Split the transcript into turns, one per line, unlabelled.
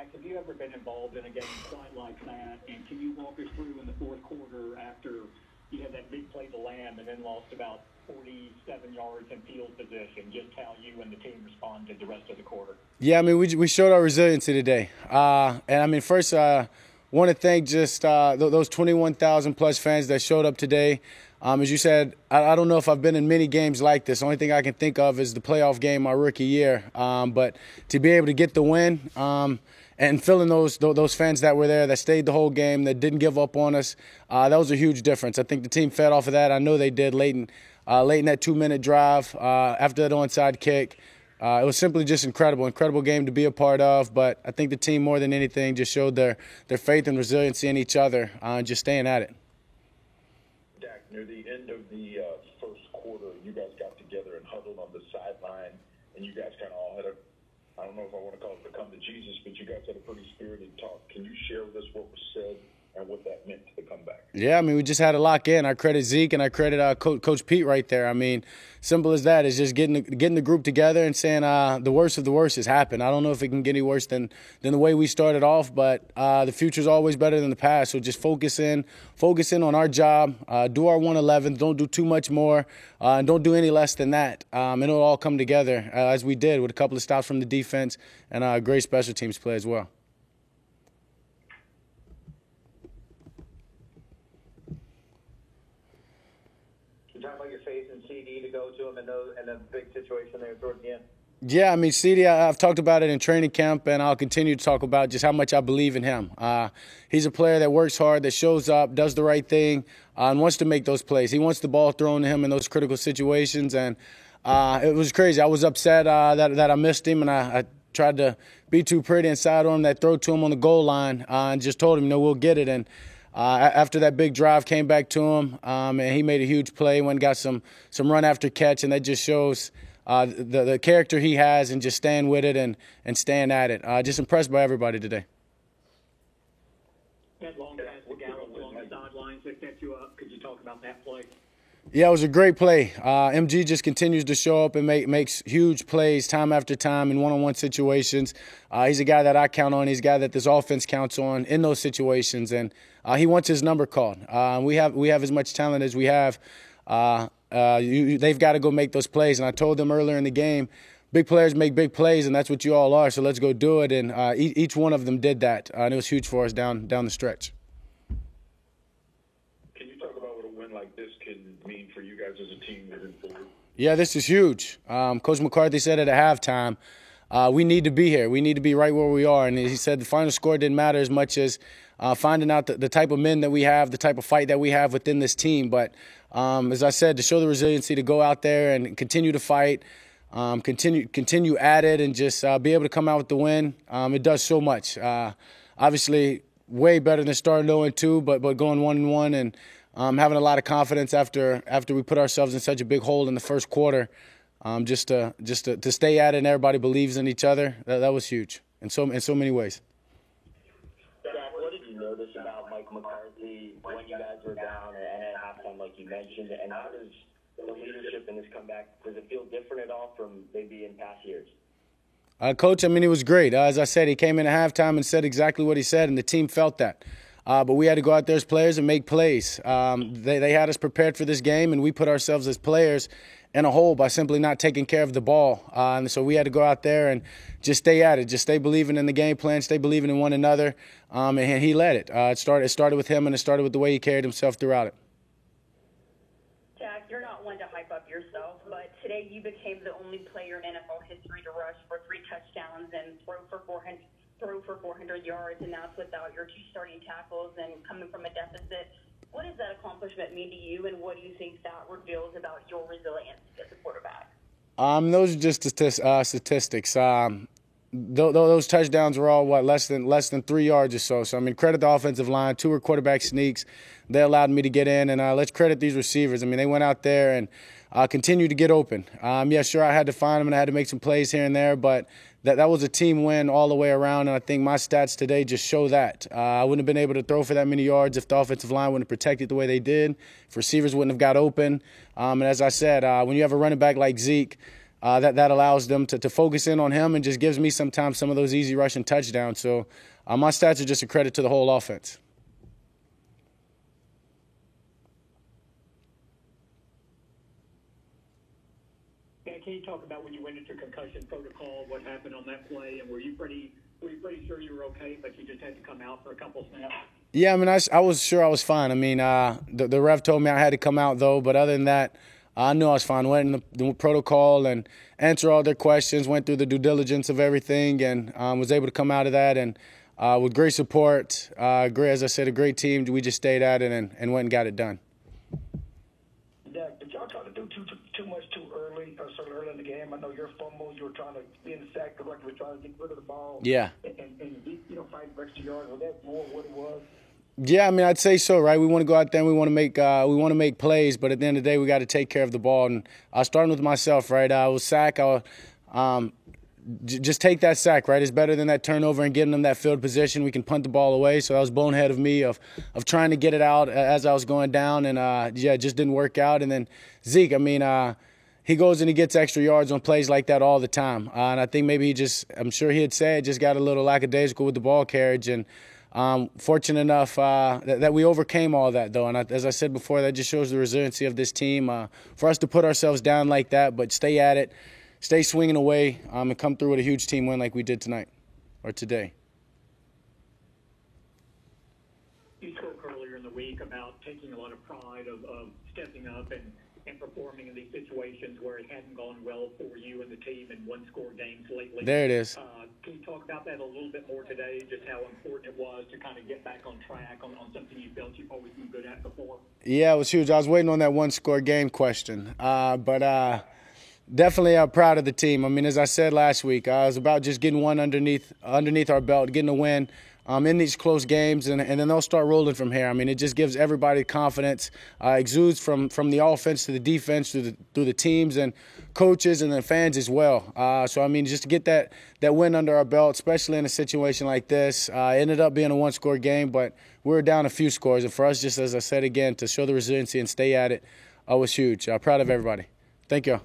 Jack, have you ever been involved in a game quite like that? And can you walk us through in the fourth quarter after you had that big play to Lamb and then lost about 47 yards in field position, just how you and the team responded the rest of the quarter?
Yeah, I mean, we showed our resiliency today. And, I mean, first, want to thank just those 21,000-plus fans that showed up today. As you said, I don't know if I've been in many games like this. The only thing I can think of is the playoff game my rookie year. But to be able to get the win and filling those fans that were there, that stayed the whole game, that didn't give up on us, that was a huge difference. I think the team fed off of that. I know they did late in that 2-minute drive after that onside kick. It was simply just incredible game to be a part of. But I think the team, more than anything, just showed their faith and resiliency in each other and just staying at it.
Dak, near the end of the first quarter, you guys got together and huddled on the sideline, and you guys kind of all had I don't know if I want to call it the come to Jesus, but you guys had a pretty spirited talk. Can you share with us what was said and what that meant to the comeback?
Yeah, I mean, we just had to lock in. I credit Zeke and I credit Coach Pete right there. I mean, simple as that. It's just getting the group together and saying the worst of the worst has happened. I don't know if it can get any worse than the way we started off, but the future's always better than the past. So just focus in on our job, do our 111, don't do too much more, and don't do any less than that. And it'll all come together as we did with a couple of stops from the defense and a great special teams play as well.
You talk about your faith in CD to go to him in a big situation there towards the end.
Yeah, I mean, CD, I've talked about it in training camp, and I'll continue to talk about just how much I believe in him. He's a player that works hard, that shows up, does the right thing, and wants to make those plays. He wants the ball thrown to him in those critical situations, and it was crazy. I was upset that I missed him, and I tried to be too pretty and side on him that throw to him on the goal line and just told him, we'll get it. And after that big drive, came back to him, and he made a huge play, went and got some run after catch, and that just shows the character he has and just staying with it and staying at it. Just impressed by everybody today.
That long pass to Gallup along the sidelines that set you up. Could you talk about that play?
Yeah, it was a great play. MG just continues to show up and makes huge plays time after time in one-on-one situations. He's a guy that I count on. He's a guy that this offense counts on in those situations, and he wants his number called. We have as much talent as we have. They've got to go make those plays. And I told them earlier in the game, big players make big plays, and that's what you all are. So let's go do it. And each one of them did that, and it was huge for us down the stretch.
Can you talk about what a win like this can mean for you guys as a team moving forward?
Yeah, this is huge. Coach McCarthy said it at halftime, we need to be here. We need to be right where we are. And he said the final score didn't matter as much as finding out the type of men that we have, the type of fight that we have within this team. But as I said, to show the resiliency, to go out there and continue to fight, continue at it, and just be able to come out with the win, it does so much. Obviously, way better than starting 0-2, but going 1-1 and having a lot of confidence after we put ourselves in such a big hole in the first quarter. Just to stay at it and everybody believes in each other, that was huge in so many ways.
Jack, what did you notice about Mike McCarthy when you guys were down and at halftime, like you mentioned, and how does the leadership in this comeback, does it feel different at all from maybe in past years?
Coach, I mean, he was great. As I said, he came in at halftime and said exactly what he said, and the team felt that. But we had to go out there as players and make plays. They had us prepared for this game, and we put ourselves as players in a hole by simply not taking care of the ball. And so we had to go out there and just stay at it, just stay believing in the game plan, stay believing in one another, and he led it. It started with him, and it started with the way he carried himself throughout it.
Jack, you're not one to hype up yourself, but today you became the only player in NFL history to rush for 3 touchdowns and throw for 400 yards, and that's without your 2 starting tackles and coming from a deficit. What does that accomplishment mean to you, and what do you think that reveals about your resilience as a quarterback?
Those are just statistics. Those touchdowns were all less than 3 yards or so. So I mean, credit the offensive line. 2 were quarterback sneaks. They allowed me to get in, and let's credit these receivers. I mean, they went out there and continued to get open. Yeah, sure, I had to find them and I had to make some plays here and there, but that was a team win all the way around, and I think my stats today just show that. I wouldn't have been able to throw for that many yards if the offensive line wouldn't have protected the way they did, if receivers wouldn't have got open. And as I said, when you have a running back like Zeke, that allows them to focus in on him and just gives me sometimes some of those easy rushing touchdowns. So my stats are just a credit to the whole offense.
Can you talk about when you went into concussion protocol, what happened on that play, and were you pretty sure you were okay, but you just had to come out for a couple snaps?
Yeah, I mean, I was sure I was fine. I mean, the ref told me I had to come out, though, but other than that, I knew I was fine. Went in the protocol and answered all their questions, went through the due diligence of everything, and was able to come out of that. And with great support, as I said, a great team, we just stayed at it and went and got it done.
Dak, did y'all try to do too much too early or so early in the game? I know your fumble, you were trying to be in the sack correctly, trying to get rid of the ball.
Yeah.
And fighting for extra yards. Was that more what it was?
Yeah, I mean, I'd say so, right? We want to go out there and we want to make plays, but at the end of the day, we got to take care of the ball. And starting with myself, right? I was sack. Just take that sack, right? It's better than that turnover and getting them that field position. We can punt the ball away. So that was bonehead of me of trying to get it out as I was going down, and it just didn't work out. And then Zeke, I mean, he goes and he gets extra yards on plays like that all the time. And I think maybe I'm sure he had said, just got a little lackadaisical with the ball carriage. And fortunate enough that we overcame all that, though. And as I said before, that just shows the resiliency of this team. For us to put ourselves down like that, but stay at it, stay swinging away, and come through with a huge team win like we did tonight or today.
You spoke earlier in the week about taking a lot of pride of stepping up and performing in these situations where it hadn't gone well for you and the team in one-score games lately.
There it is.
Can you talk about that a little bit more today, just how important it was to kind of get back on track on something you felt you've always been good at before?
Yeah, it was huge. I was waiting on that one-score game question. But definitely proud of the team. I mean, as I said last week, I was about just getting one underneath our belt, getting a win in these close games, and then they'll start rolling from here. I mean, it just gives everybody confidence, exudes from the offense to the defense through the teams and coaches and the fans as well. So, I mean, just to get that win under our belt, especially in a situation like this, ended up being a one-score game, but we were down a few scores. And for us, just as I said again, to show the resiliency and stay at it was huge. Proud of everybody. Thank you.